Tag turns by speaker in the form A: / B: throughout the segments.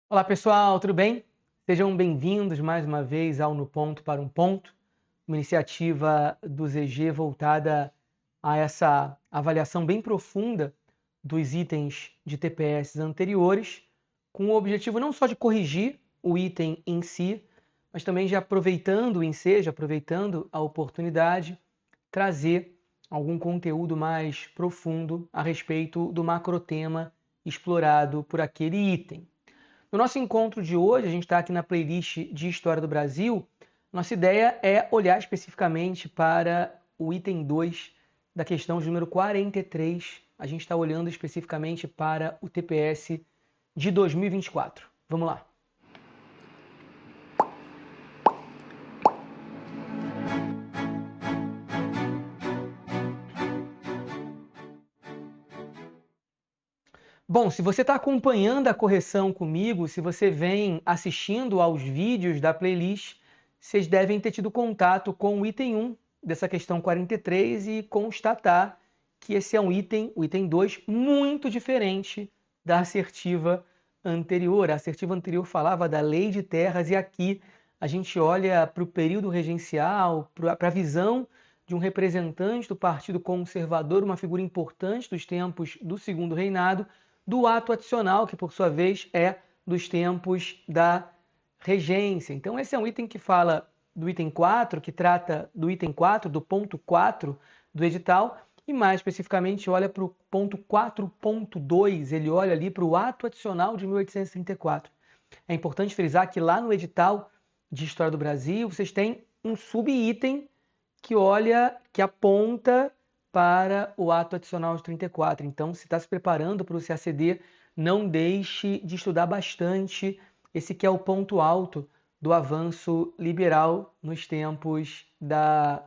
A: Olá pessoal, tudo bem? Sejam bem-vindos mais uma vez ao No Ponto para um Ponto, uma iniciativa do ZG voltada a essa avaliação bem profunda dos itens de TPS anteriores, com o objetivo não só de corrigir o item em si, mas também de aproveitando o ensejo, aproveitando a oportunidade, trazer algum conteúdo mais profundo a respeito do macrotema explorado por aquele item. No nosso encontro de hoje, a gente está aqui na playlist de História do Brasil. Nossa ideia é olhar especificamente para o item 2 da questão de número 43. A gente está olhando especificamente para o TPS de 2024. Vamos lá. Bom, se você está acompanhando a correção comigo, se você vem assistindo aos vídeos da playlist, vocês devem ter tido contato com o item 1 dessa questão 43 e constatar que esse é um item, o item 2, muito diferente da assertiva anterior. A assertiva anterior falava da lei de terras e aqui a gente olha para o período regencial, para a visão de um representante do Partido Conservador, uma figura importante dos tempos do Segundo Reinado, do ato adicional, que por sua vez é dos tempos da regência. Então esse é um item que fala do item 4, que trata do item 4, do ponto 4 do edital, e mais especificamente olha para o ponto 4.2, ele olha ali para o ato adicional de 1834. É importante frisar que lá no edital de História do Brasil, vocês têm um subitem que olha, que aponta para o ato adicional de 34. Então, se está se preparando para o CACD, não deixe de estudar bastante esse que é o ponto alto do avanço liberal nos tempos da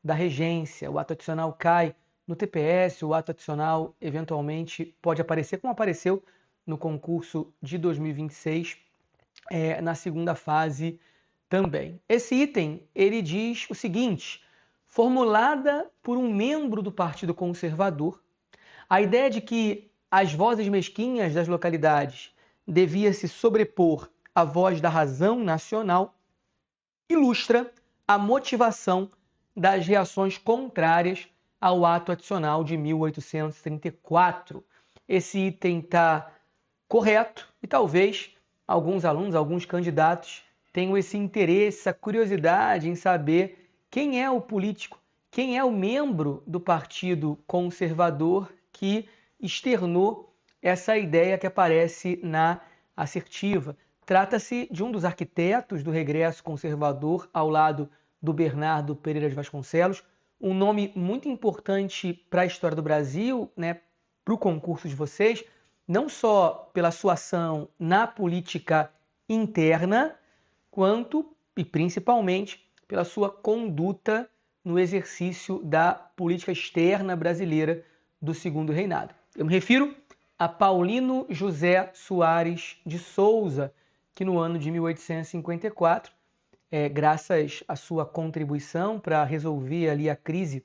A: regência. O ato adicional cai no TPS, o ato adicional eventualmente pode aparecer, como apareceu no concurso de 2026, na segunda fase também. Esse item, ele diz o seguinte: formulada por um membro do Partido Conservador, a ideia de que as vozes mesquinhas das localidades devia se sobrepor à voz da razão nacional ilustra a motivação das reações contrárias ao ato adicional de 1834. Esse item está correto e talvez alguns alunos, alguns candidatos tenham esse interesse, essa curiosidade em saber quem é o político, quem é o membro do Partido Conservador que externou essa ideia que aparece na assertiva. Trata-se de um dos arquitetos do regresso conservador ao lado do Bernardo Pereira de Vasconcelos, um nome muito importante para a história do Brasil, né, para o concurso de vocês, não só pela sua ação na política interna, quanto e principalmente pela sua conduta no exercício da política externa brasileira do Segundo Reinado. Eu me refiro a Paulino José Soares de Souza, que no ano de 1854, graças à sua contribuição para resolver ali a crise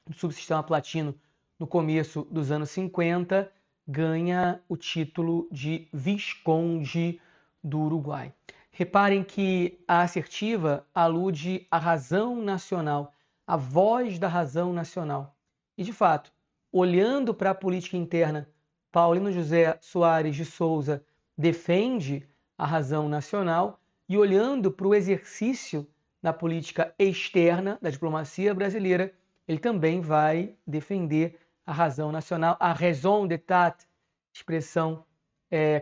A: do subsistema platino no começo dos anos 50, ganha o título de Visconde do Uruguai. Reparem que a assertiva alude à razão nacional, à voz da razão nacional. E, de fato, olhando para a política interna, Paulino José Soares de Souza defende a razão nacional e, olhando para o exercício na política externa da diplomacia brasileira, ele também vai defender a razão nacional, a raison d'état, expressão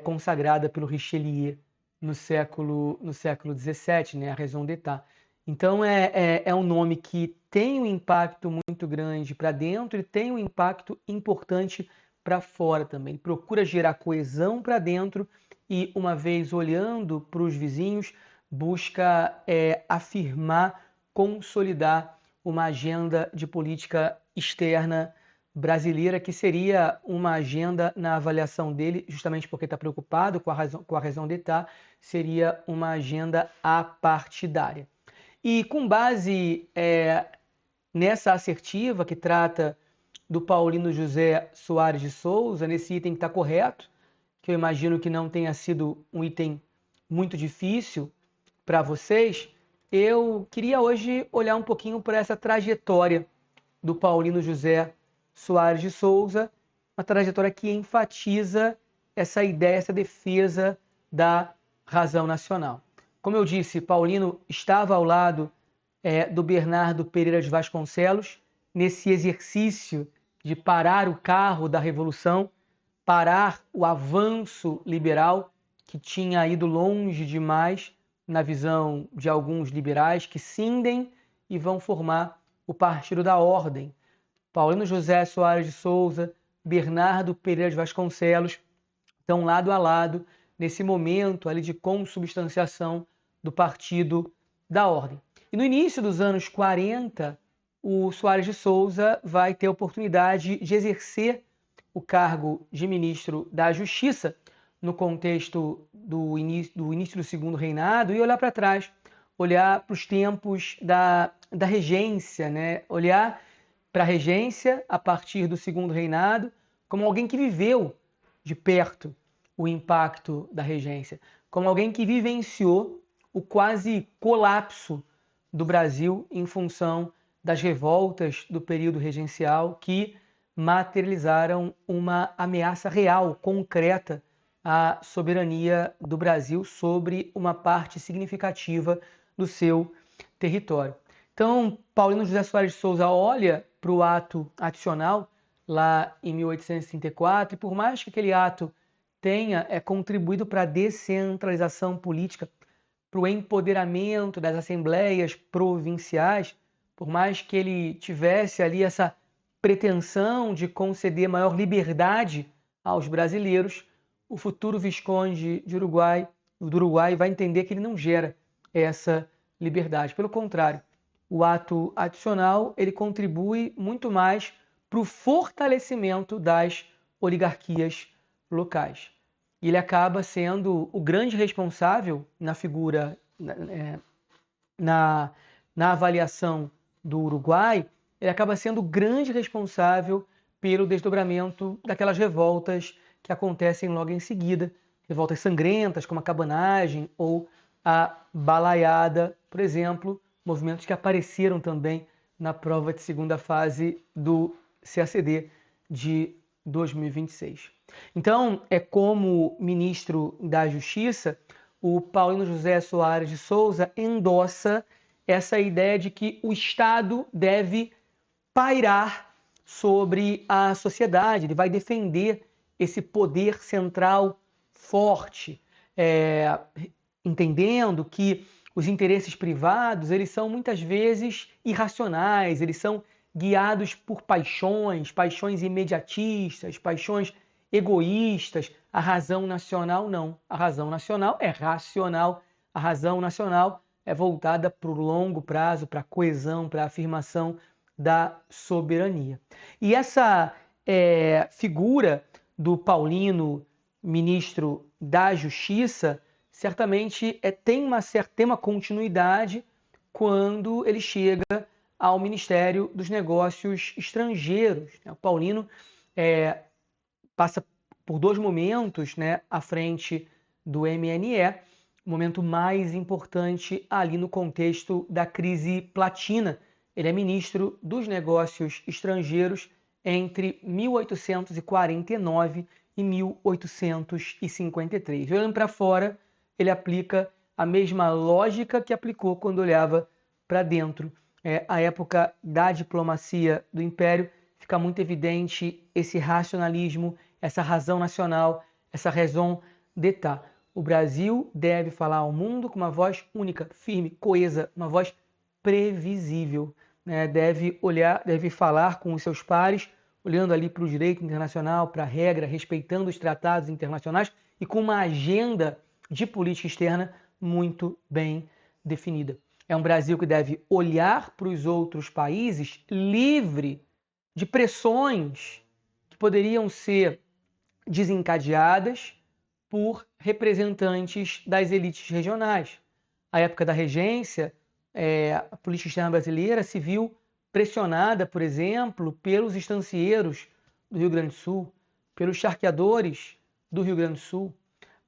A: consagrada pelo Richelieu no século XVII, né? A raison d'état. Então é um nome que tem um impacto muito grande para dentro e tem um impacto importante para fora também. Ele procura gerar coesão para dentro e, uma vez olhando para os vizinhos, busca afirmar, consolidar uma agenda de política externa brasileira, que seria uma agenda, na avaliação dele, justamente porque está preocupado com a raison d'état, seria uma agenda apartidária. E com base nessa assertiva que trata do Paulino José Soares de Souza, nesse item que está correto, que eu imagino que não tenha sido um item muito difícil para vocês, eu queria hoje olhar um pouquinho para essa trajetória do Paulino José Soares de Souza, uma trajetória que enfatiza essa ideia, essa defesa da razão nacional. Como eu disse, Paulino estava ao lado do Bernardo Pereira de Vasconcelos, nesse exercício de parar o carro da Revolução, parar o avanço liberal que tinha ido longe demais na visão de alguns liberais que cindem e vão formar o Partido da Ordem. Paulino José Soares de Souza, Bernardo Pereira de Vasconcelos estão lado a lado nesse momento ali de consubstanciação do Partido da Ordem. E no início dos anos 40, o Soares de Souza vai ter a oportunidade de exercer o cargo de ministro da Justiça no contexto do início do segundo reinado e olhar para trás, olhar para os tempos da regência, né? Olhar para a regência a partir do segundo reinado como alguém que viveu de perto o impacto da regência, como alguém que vivenciou o quase colapso do Brasil em função das revoltas do período regencial que materializaram uma ameaça real, concreta, à soberania do Brasil sobre uma parte significativa do seu território. Então, Paulino José Soares de Souza olha para o ato adicional lá em 1834 e por mais que aquele ato tenha contribuído para a descentralização política, para o empoderamento das assembleias provinciais, por mais que ele tivesse ali essa pretensão de conceder maior liberdade aos brasileiros, o futuro Visconde do Uruguai vai entender que ele não gera essa liberdade. Pelo contrário, o ato adicional ele contribui muito mais para o fortalecimento das oligarquias locais. E ele acaba sendo o grande responsável na figura, na avaliação do Uruguai, ele acaba sendo o grande responsável pelo desdobramento daquelas revoltas que acontecem logo em seguida, revoltas sangrentas como a cabanagem ou a balaiada, por exemplo, movimentos que apareceram também na prova de segunda fase do CACD de 2026. Então, como ministro da Justiça, o Paulino José Soares de Souza endossa essa ideia de que o Estado deve pairar sobre a sociedade, ele vai defender esse poder central forte, entendendo que os interesses privados eles são muitas vezes irracionais, eles são guiados por paixões imediatistas, paixões egoístas. A razão nacional não. A razão nacional é racional. A razão nacional é voltada para o longo prazo, para a coesão, para a afirmação da soberania. E essa figura do Paulino, ministro da Justiça, certamente tem uma continuidade quando ele chega ao Ministério dos Negócios Estrangeiros. O Paulino passa por dois momentos, né, à frente do MNE, o momento mais importante ali no contexto da crise platina. Ele é ministro dos Negócios Estrangeiros entre 1849 e 1853. Olhando para fora, ele aplica a mesma lógica que aplicou quando olhava para dentro. A época da diplomacia do Império, fica muito evidente esse racionalismo, essa razão nacional, essa raison d'État. O Brasil deve falar ao mundo com uma voz única, firme, coesa, uma voz previsível. Deve falar com os seus pares, olhando ali para o direito internacional, para a regra, respeitando os tratados internacionais e com uma agenda de política externa muito bem definida. É um Brasil que deve olhar para os outros países livre de pressões que poderiam ser desencadeadas por representantes das elites regionais. A época da regência, a política externa brasileira se viu pressionada, por exemplo, pelos estancieiros do Rio Grande do Sul, pelos charqueadores do Rio Grande do Sul.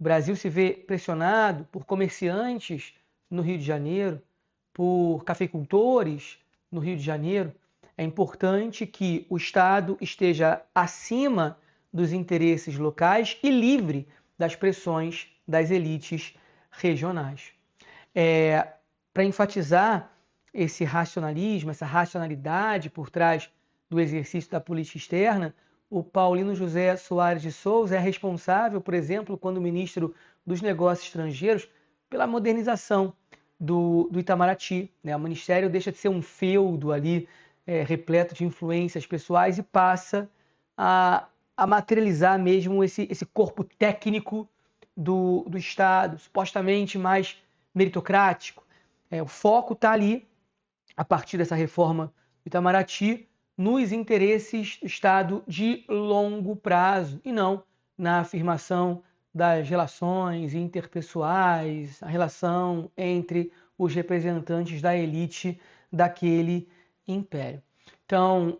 A: O Brasil se vê pressionado por comerciantes no Rio de Janeiro, por cafeicultores no Rio de Janeiro. É importante que o Estado esteja acima dos interesses locais e livre das pressões das elites regionais. Para enfatizar esse racionalismo, essa racionalidade por trás do exercício da política externa, o Paulino José Soares de Souza é responsável, por exemplo, quando ministro dos Negócios Estrangeiros, pela modernização do Itamaraty. Né? O ministério deixa de ser um feudo ali, repleto de influências pessoais e passa a materializar mesmo esse corpo técnico do Estado, supostamente mais meritocrático. O foco está ali, a partir dessa reforma do Itamaraty, nos interesses do Estado de longo prazo e não na afirmação das relações interpessoais, a relação entre os representantes da elite daquele império. Então,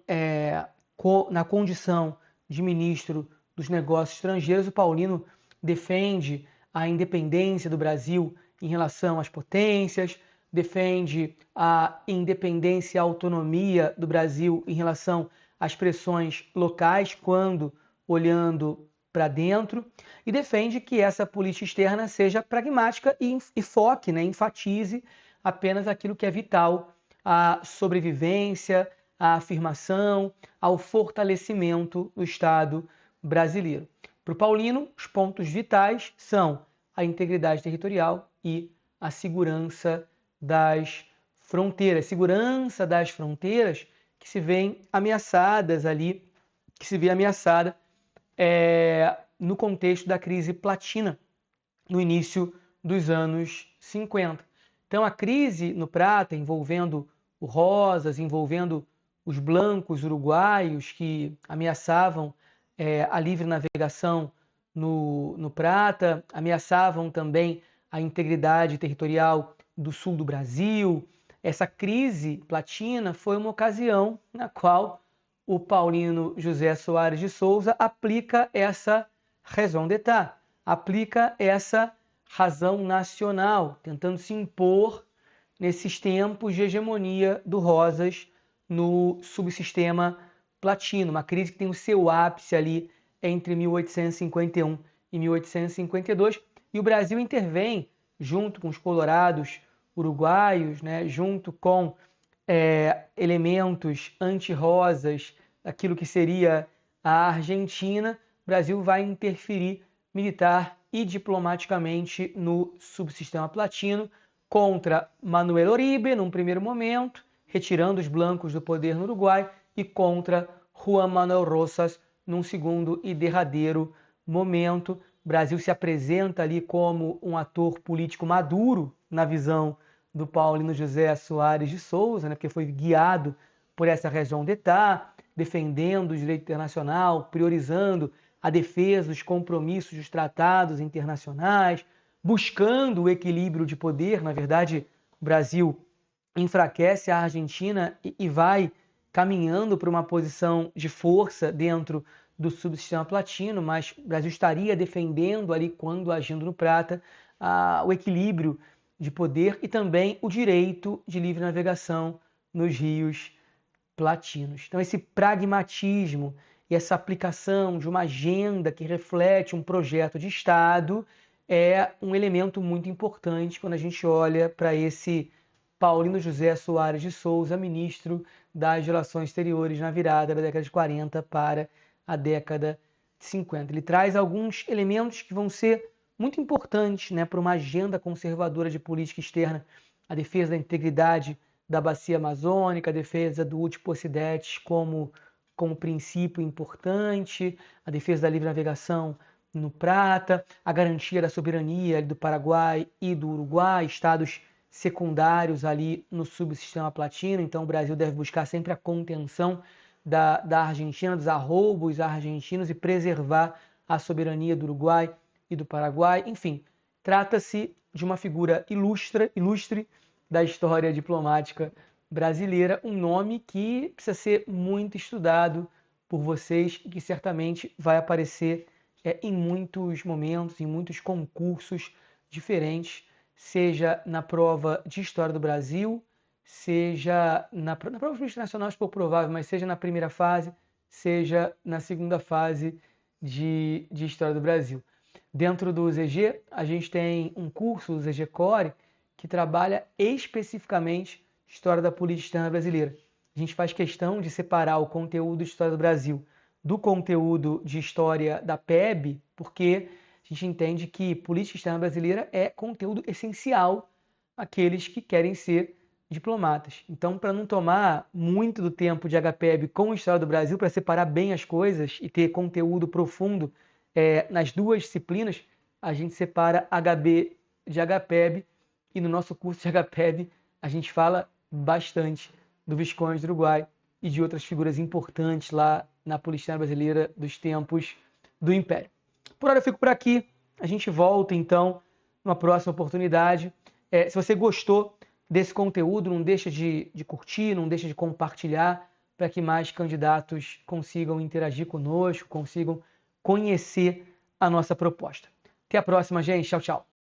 A: na condição de ministro dos Negócios Estrangeiros, o Paulino defende a independência do Brasil em relação às potências, defende a independência e a autonomia do Brasil em relação às pressões locais, quando olhando para dentro, e defende que essa política externa seja pragmática e foque, enfatize apenas aquilo que é vital à sobrevivência, à afirmação, ao fortalecimento do Estado brasileiro. Para o Paulino, os pontos vitais são a integridade territorial e a segurança das fronteiras. Segurança das fronteiras que se vê ameaçada no contexto da crise platina, no início dos anos 50. Então, a crise no Prata, envolvendo o Rosas, envolvendo os blancos uruguaios que ameaçavam a livre navegação no Prata, ameaçavam também a integridade territorial do sul do Brasil. Essa crise platina foi uma ocasião na qual o Paulino José Soares de Souza aplica essa raison d'État, aplica essa razão nacional, tentando se impor nesses tempos de hegemonia do Rosas no subsistema platino, uma crise que tem o seu ápice ali entre 1851 e 1852, e o Brasil intervém junto com os colorados uruguaios, junto com elementos anti-rosas, aquilo que seria a Argentina. O Brasil vai interferir militar e diplomaticamente no subsistema platino contra Manuel Oribe, num primeiro momento, retirando os blancos do poder no Uruguai, e contra Juan Manuel Rosas, num segundo e derradeiro momento. O Brasil se apresenta ali como um ator político maduro na visão do Paulino José Soares de Souza, porque foi guiado por essa raison d'État, defendendo o direito internacional, priorizando a defesa dos compromissos dos tratados internacionais, buscando o equilíbrio de poder. Na verdade, o Brasil enfraquece a Argentina e vai caminhando para uma posição de força dentro do subsistema platino, mas o Brasil estaria defendendo ali, quando agindo no Prata, o equilíbrio de poder e também o direito de livre navegação nos rios platinos. Então, esse pragmatismo e essa aplicação de uma agenda que reflete um projeto de Estado é um elemento muito importante quando a gente olha para esse Paulino José Soares de Souza, ministro das Relações Exteriores na virada da década de 40 para a década de 50. Ele traz alguns elementos que vão ser muito importantes para uma agenda conservadora de política externa: a defesa da integridade da bacia amazônica, a defesa do Utpo-Ocidetes como princípio importante, a defesa da livre navegação no Prata, a garantia da soberania do Paraguai e do Uruguai, estados secundários ali no subsistema platino. Então o Brasil deve buscar sempre a contenção da Argentina, dos arroubos argentinos, e preservar a soberania do Uruguai e do Paraguai. Enfim, trata-se de uma figura ilustre da história diplomática brasileira, um nome que precisa ser muito estudado por vocês e que certamente vai aparecer em muitos momentos, em muitos concursos diferentes, seja na prova de História do Brasil, seja na prova internacional, se for provável, mas seja na primeira fase, seja na segunda fase de História do Brasil. Dentro do ZG, a gente tem um curso, o ZG Core, que trabalha especificamente História da Política Externa Brasileira. A gente faz questão de separar o conteúdo de História do Brasil do conteúdo de História da PEB, porque a gente entende que Política Externa Brasileira é conteúdo essencial àqueles que querem ser diplomatas. Então, para não tomar muito do tempo de HPEB com História do Brasil, para separar bem as coisas e ter conteúdo profundo nas duas disciplinas, a gente separa HB de HPEB e no nosso curso de HPEB a gente fala bastante do Visconde do Uruguai e de outras figuras importantes lá na política brasileira dos tempos do Império. Por hora eu fico por aqui, a gente volta então numa próxima oportunidade. Se você gostou desse conteúdo, não deixa de curtir, não deixa de compartilhar para que mais candidatos consigam interagir conosco, consigam conhecer a nossa proposta. Até a próxima, gente. Tchau, tchau.